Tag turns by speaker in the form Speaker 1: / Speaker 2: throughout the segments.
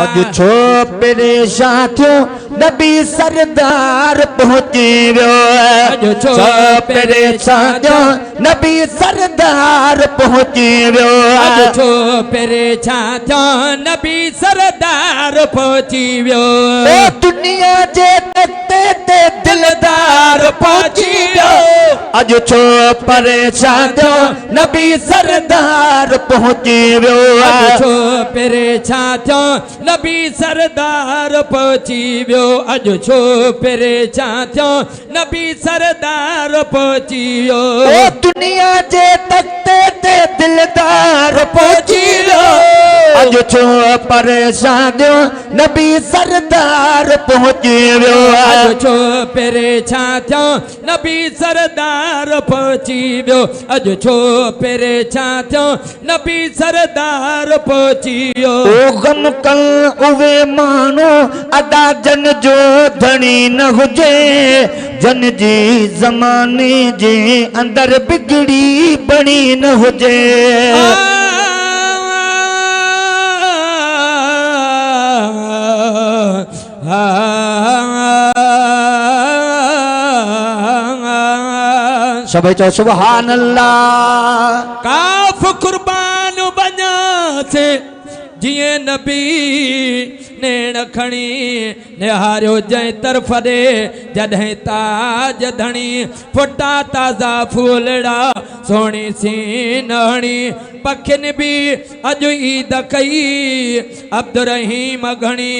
Speaker 1: अज छो परेशान थियो नबी सरदार पहुंची वियो
Speaker 2: अज छो
Speaker 1: परेशान थियो नबी सरदार पहुंची वियो
Speaker 2: अज छो परेशान थियो नबी सरदार पहुंची वियो
Speaker 1: दुनिया जे तख्ते ते दिलदार पहुंची वियो अज छो परेशान थियो नबी सरदार पहुंची वियो
Speaker 2: अज छो परेशान थियो नबी सरदार पहुंची वियो अज छो परेशान थियो नबी सरदार पहुंची वियो
Speaker 1: दुनिया जे तख्ते ते दिलदार पहुंची वियो अज छो परेशान थियो नबी सरदार पहुंची वियो
Speaker 2: अज छो परेशान थियो नबी सरदार पहुंची वियो अज छो परेशान थियो नबी सरदार पहुंची वियो
Speaker 1: गम कल उवे मानो अदा जन जो धनी न हुजे जन जी जमाने जे अंदर बिगड़ी बणी न हुजे सभई चो सुभान अल्लाह
Speaker 2: काफ कुर्बान बना से जिए नबी नेण खणी निहारियो जै तरफ दे जॾहिं ताज धणी फुटा ताज़ा फूलड़ा सोणी सीनहणी पखिन भी अजु ईद कई अब्दुरहीम घणी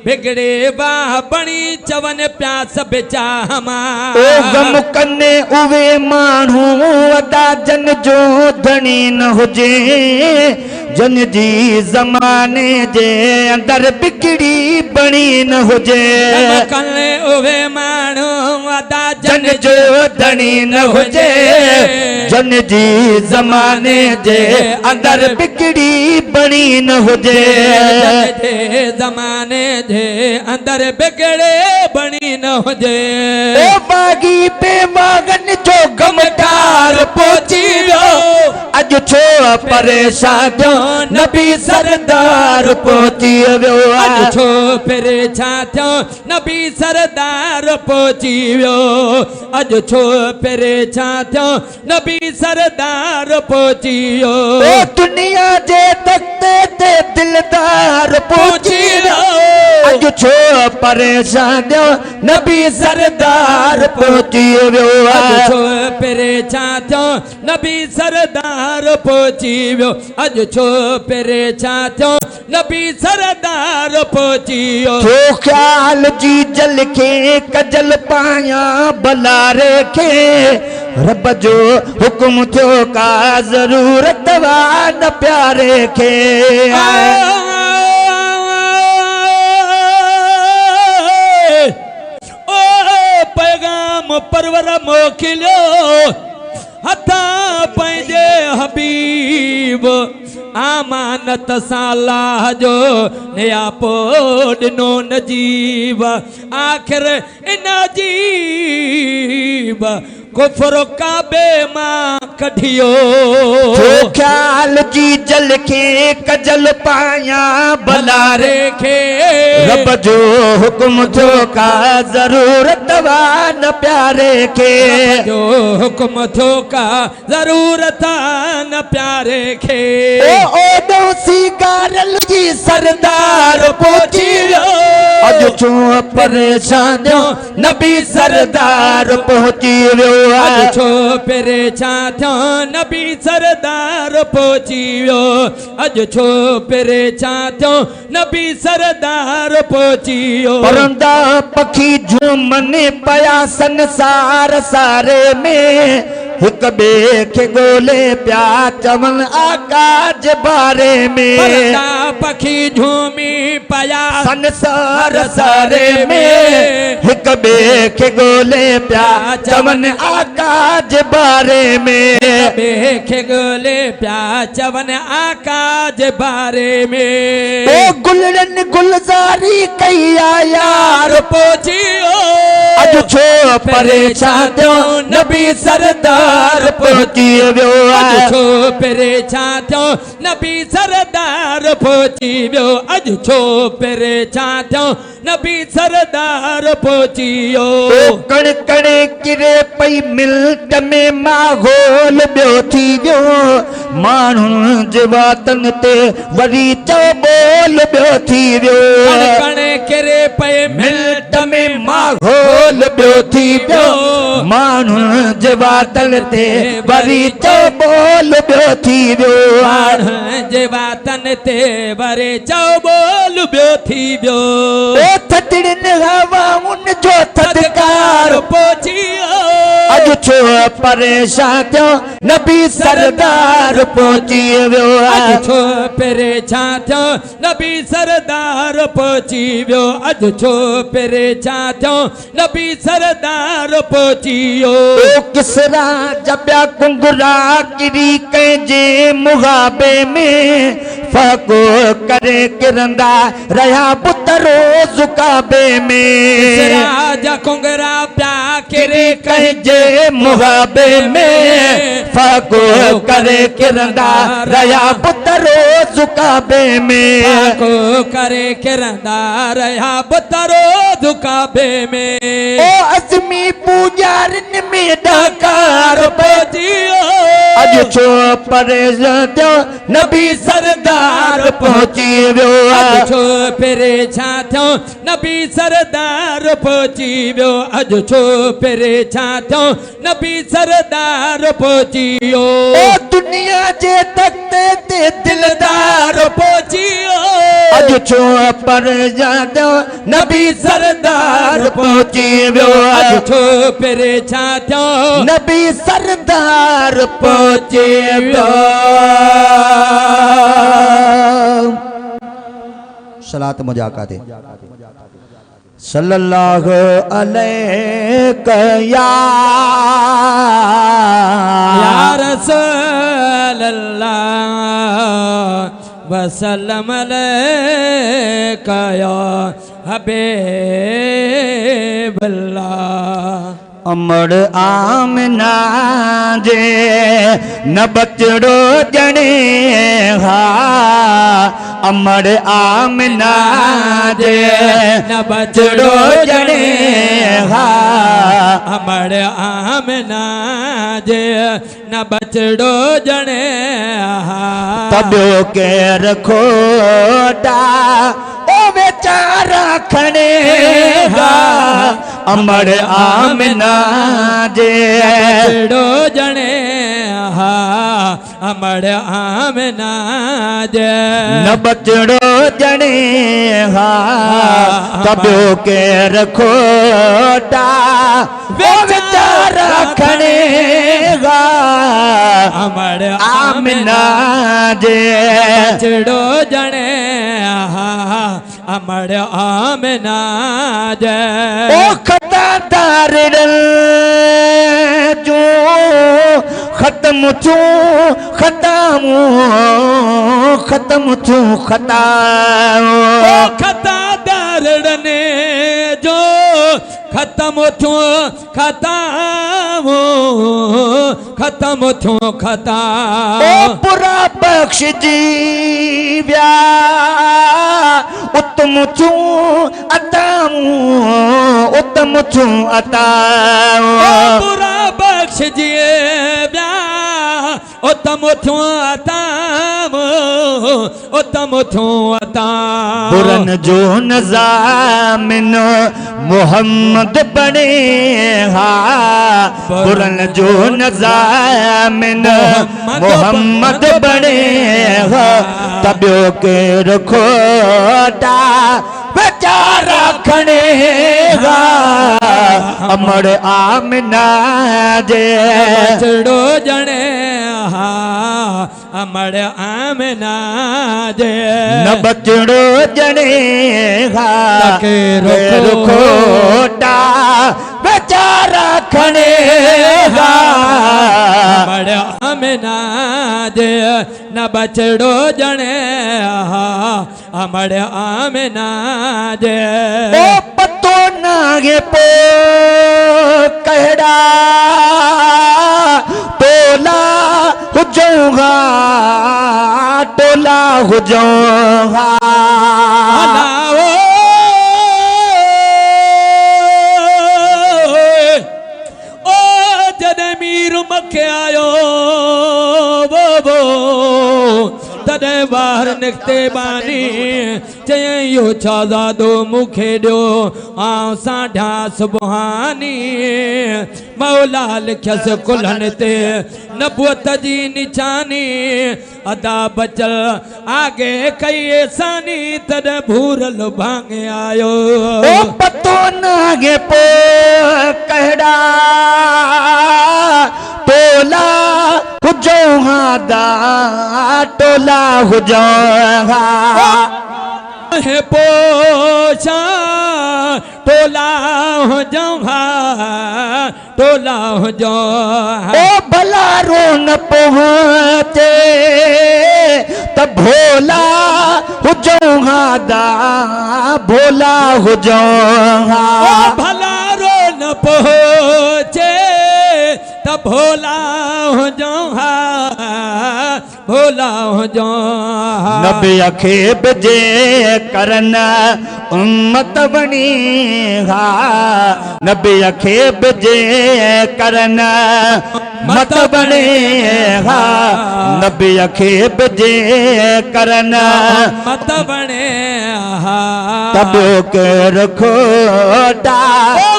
Speaker 2: बिगड़े वाह बणी चवन प्यास बिचा हमार
Speaker 1: गम कने उवे माण्हू अदा जन जो धणी न हुजे जन जी जमाने जे अंदर बिगड़ी बणी न हुजे
Speaker 2: कने उवे माण्हू अदा
Speaker 1: जन जो धणी न हुजे जन जी जमाने जे अंदर बिगड़ी बणी न हुजे
Speaker 2: जमाने जे अंदर बिगड़े बणी न हुजे
Speaker 1: बागी पे बागन जो गमटार पहुंची वियो अज छो परेशान थियो नबी सरदार पहुंची वियो
Speaker 2: अज छो परेशान थियो नबी सरदार पहुंची वियो अज छो परेशान थियो नबी सरदार पहुंची वियो
Speaker 1: दुनिया जे तख्ते ते दिलदार पहुंची वियो अज छो परेशान थियो नबी सरदार पहुंची वियो
Speaker 2: अज छो परेशान थियो नबी सरदार पहुंची वियो अज छो परेशान थियो नबी सरदार पहुंची वियो
Speaker 1: तो ख्याल जी जल के कजल पाया बलारे के रब जो हुक्म थियो का जरूरत वान प्यारे के
Speaker 2: पैगाम परवर मोकिलियो हथा पंहिंजे हबीब आमानत सालाह जो नियापो ॾिनो नजीब आख़िर इन अजीब कुफर काबे मां कढियो
Speaker 1: ख्याल जी जल के कजल पाया बलारे
Speaker 2: के
Speaker 1: रब जो हुक्म थियो का जरूरत वान प्यारे के
Speaker 2: जो हुक्म थियो का जरूरत न प्यारे के
Speaker 1: ओ सी गारल जी सरदार पहुंची वियो अज छो परेशान थियो नबी सरदार पहुंची वियो
Speaker 2: अज छो परेशान थियो नबी सरदार पहुंची वियो अज छो परेशान थियो नबी सरदार पहुंची वियो
Speaker 1: परंदा पखी झूमने पया संसार सारे में हिक बे के गोले प्या चवन आकाश बारे में
Speaker 2: परंदा पखी झूमी पया
Speaker 1: संसार सारे में हिक बे के गोले प्या चवन आकाश बारे में
Speaker 2: बेखे गोले प्या चवन आकाश बारे में
Speaker 1: ओ गुलरन गुलजारी कैया यार
Speaker 2: पहुंचियो
Speaker 1: अज छो परेशान थियो नबी सरदार पहुची वियो
Speaker 2: अज छो परेशान थियो नबी सरदार पहुची वियो अज छो परेशान थियो नबी सरदार पहुची वियो
Speaker 1: कण कण किरे पई मिल्ट में माहौल ॿियो थी वियो माण्हुनि जे वातन ते वरी चओ बोल ॿियो थी वियो
Speaker 2: कण कण किरे पए
Speaker 1: मिल्ट में माहौल ॿियो थी वियो माण्हुनि जे वातन ते वरी चओ बोल ॿियो थी वियो
Speaker 2: माण्हुनि जे वातन ते वरी चओ बोल ॿियो थी वियो
Speaker 1: थधिड़ियुनि हवाउनि जो थधिकार
Speaker 2: पहुची वियो
Speaker 1: अज छो परेशान थियो नबी सरदार पहुची वियो
Speaker 2: अज छो परेशान थियो नबी सरदार पहुची वियो अज छो परेशान थियो नबी सरदार पहुची वियो
Speaker 1: किसरा जबिया कुंगरा किरी कंहिंजे मुहाबे में फ़को करे किरंदा रहिया पुतरो ज़ुकाबे में
Speaker 2: राजा कुंगरा प्या किरे
Speaker 1: कंहिंजे मुहाबे में फ़को करे किरंदा रहिया पुतरो ज़ुकाबे में
Speaker 2: फ़को करे किरंदा रहिया पुतरो ज़ुकाबे में
Speaker 1: ओ अज़मी पूजारिन में डाकार
Speaker 2: पहुची वियो
Speaker 1: अज छो परेशान थियो नबी सरदार पहुची वियो
Speaker 2: अज छो परेशान थियो नबी सरदार पहुची वियो अज छो परेशान थियो नबी सरदार पहुची वियो
Speaker 1: ओ दुनिया जे तख्ते ते दिलदार
Speaker 2: पहुची वियो
Speaker 1: अज छो परेशान थियो नबी सरदार पहुची वियो
Speaker 2: अज छो परेशान थियो
Speaker 1: नबी सरदार पहुची वियो सलात मुजाका दे सल्लल्लाहु अलैहि या
Speaker 2: रसूलल्लाह वसल्लम अलैका या हबीबल्लाह
Speaker 1: अमर आमना जे न बचड़ो जने हा अमर आमना जे
Speaker 2: न
Speaker 1: बचड़ो जने हा
Speaker 2: अमर आमना जे न बचड़ो जने हा
Speaker 1: तब्यो के रखोटा ओ बेचारा खड़ेगा अमर आमना जे
Speaker 2: बचड़ो जने हा अमर आमना जे
Speaker 1: न बचड़ो जने हा तब्यो के रखोटा वो बेचारा खड़ेगा
Speaker 2: अमर
Speaker 1: आमना जे
Speaker 2: बचड़ो जने हा अमर आमना जे
Speaker 1: ओ खतादार जो खत्म छू खत्म खत्म छू खता
Speaker 2: ओ खतादार ने जो खत्म थो खत्म थो खता
Speaker 1: ओ पूरा बख्श जी व्या उत्तम छू अतामू उत्तम छू अताओ
Speaker 2: पूरा बख्श जी व्या उत्तम थो अताम उत्तम थो अता
Speaker 1: बुरन जो नज़ामिन मोहम्मद बने हा बुरन जो नज़ामिन मोहम्मद बने हा तब्यो के रखोटा बेचारा खड़ेगा अमर आमना जे
Speaker 2: बचड़ो जने हा अमर आमना जे
Speaker 1: न बचड़ो जने हा
Speaker 2: के
Speaker 1: रखोटा बेचारा खड़ेगा
Speaker 2: अमर आमना जे न बचड़ो जने हा अमर आमना जे
Speaker 1: ओ पतो ना नागे पो कहड़ा टोला हुजूंगा टोला हुजूंगा
Speaker 2: मखे आयो वो तदे बाहर निकते बानी चयईं यो छाज़ादो मुखे ॾियो आउं साढा सुबहानी मौला लिखयस कुल्हनि ते नबूअत जी निशानी अदा बचल आगे कई सानी तदे भूरल भांगे आयो
Speaker 1: ओ पतो नागे पो कहड़ा टोला हुजूंगा दा टोला हुजूंगा
Speaker 2: है पोछा टोला हुजूंगा टोला हुजूंगा
Speaker 1: ओ भला रोन पहुंचे तब भोला हुजूंगा दा भोला हुजूंगा
Speaker 2: ओ भला रोन पहुंचे तब भोला हो जाऊंगा भोला हो जाऊंगा
Speaker 1: नबी अखे बजे करना उम्मत बनीगा नबी अखे बजे करना मत बनेगा नबी अखे बजे करना
Speaker 2: मत बने
Speaker 1: तब के रखो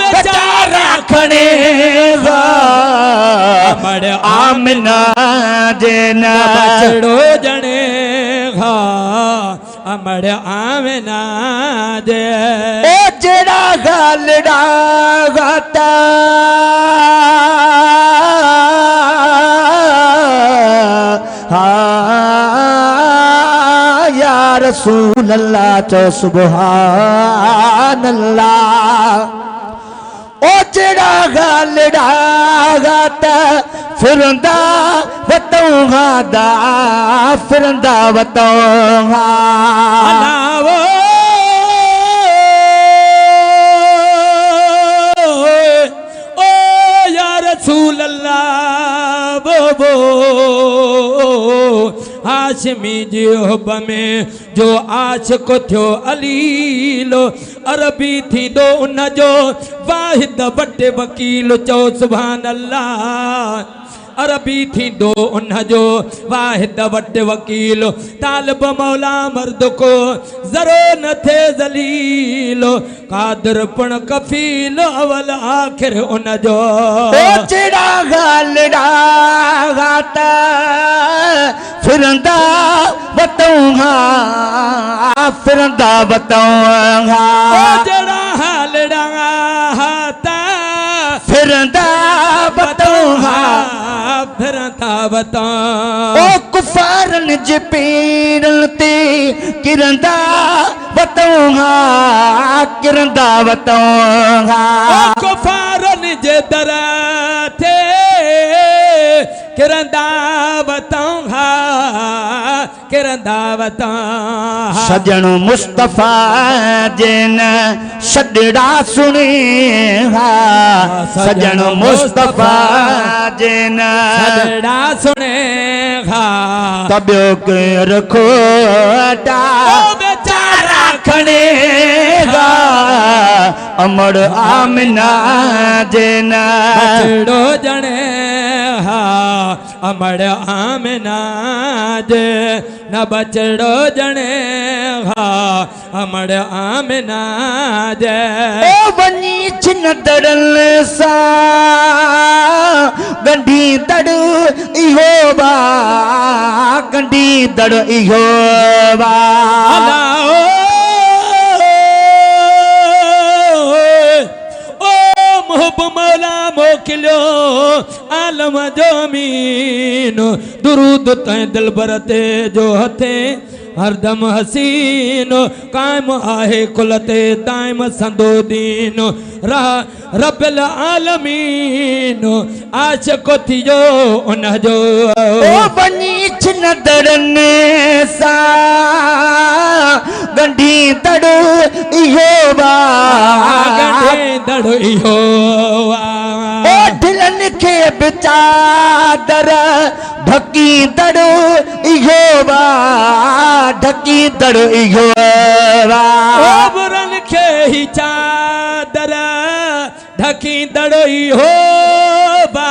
Speaker 1: बेचारा खनेगा आमना देना
Speaker 2: बचड़ो जने घा अमड़ आमना दे
Speaker 1: ओ जड़ा गालड़ा गाता या रसूल अल्लाह चो सुभान अल्लाह ओ जड़ा गालड़ा गाता फिरंदा वतोंगा दा फिरंदा वतोंगा
Speaker 2: अलावो ओ या रसूल अल्लाह वो हाशमी जी हुब में जो आशिक़ थियो अलीलो अरबी थी दो उन जो वाहिद बटे वकील चो सुभान अल्लाह अरबी थी दो उन जो वाहिद वट वकीलो तालिब मौला मर्द को जरो न थे जलीलो कादर पण कफील अवल आखिर उन जो
Speaker 1: चिड़ा गालड़ा गाता फिरंदा बतूंगा फिरंदा बतूंगा
Speaker 2: जड़ा हालड़ा हाता
Speaker 1: फिरंदा बतूंगा
Speaker 2: फिरंदा बता
Speaker 1: ओ कुफारन जे पीरन ते किरंदा बतूंगा किरंदा बतूंगा
Speaker 2: ओ कुफारन जे दर थे किरंदा बतूंगा किरंदा बता
Speaker 1: सजन मुस्तफा जिन सदड़ा सुनेगा सजन मुस्तफा जिन
Speaker 2: सदड़ा सुनेगा
Speaker 1: तब्यो के रखो बेचारा खड़ेगा अमर आमना जिन
Speaker 2: बचड़ो जने हा अमर आमना जे न बचड़ो जने हा अमर आमना जे
Speaker 1: ओ बनी छिन दरल सा गंढी दड़ इहो बा गंढी दड़ इहो बा
Speaker 2: मोहब मौला मोकिलियो आलम जो मीन दुरूद तैं दिलबर ते जो हथे हरदम हसीन कायम आहे कुल ते दाइम संदो दीन रबिल आलमीन आशिक़ थियो उन जो
Speaker 1: ओ बनी छिन दरन सा गंढी दड़ इहो बा
Speaker 2: दड़ो इहो
Speaker 1: ओ दिलन के बेचादर ढकी दड़ो इहो वा ढकी दड़ो इहो वा
Speaker 2: बुरन खे ही चादर ढकी दड़ो इहो वा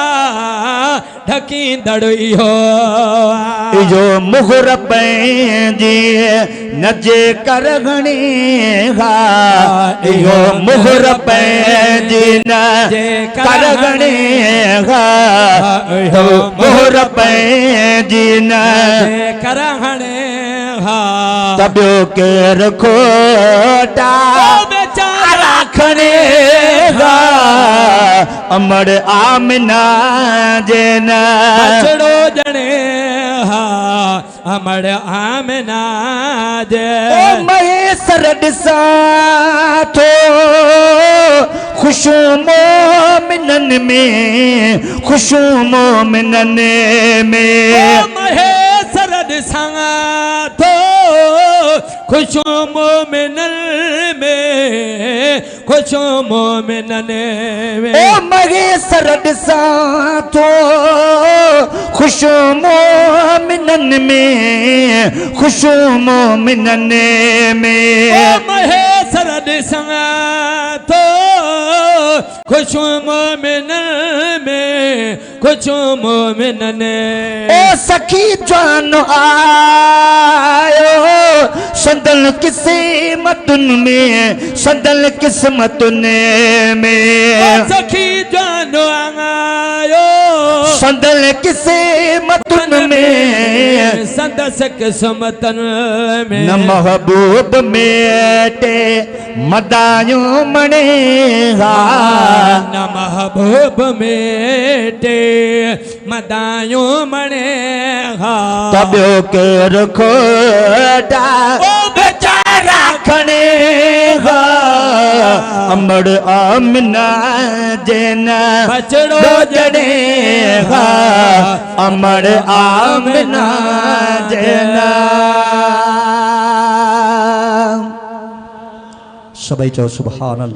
Speaker 2: ढकी दड़ो इहो
Speaker 1: इहो मुहर पंहिंजी नजे कर घणी हा इहो मुहर पंहिंजी नजे कर घणी हा इहो मुहर पंहिंजी नजे कर घणी हा तबियो केर खोटा बेचारा खणे हा अमर आमिना जेन बछड़ो जणे हा अमर आमिना जे महेसर ॾिसां थो ख़ुशू मोमिनन में ख़ुशू मोमिनन में महेसर ॾिसां थो ख़ुशू मोमिनन में ख़ुशू मोमिनन में ओ महेसर ॾिसां थो ख़ुशू मोमिनन में ख़ुशू मोमिनन में ओ महेसर ॾिसां थो ख़ुशू मोमिनन में ख़ुशू मोमिनन ओ सखी जवान आयो संदल किस्मतुन में संदल किस्मतुन में सखी जवान आयो संदल किस्मतुन में संदस किस्मतन में न महबूब में टे मदायूं मणे न महबूब में टे मदायूं मणे तबियो केर खोटा ओ बेचारा खणे अमर आमिना जेन बछड़ो जड़े अमर आमिना जेन सभई चओ सुभान अल्लाह।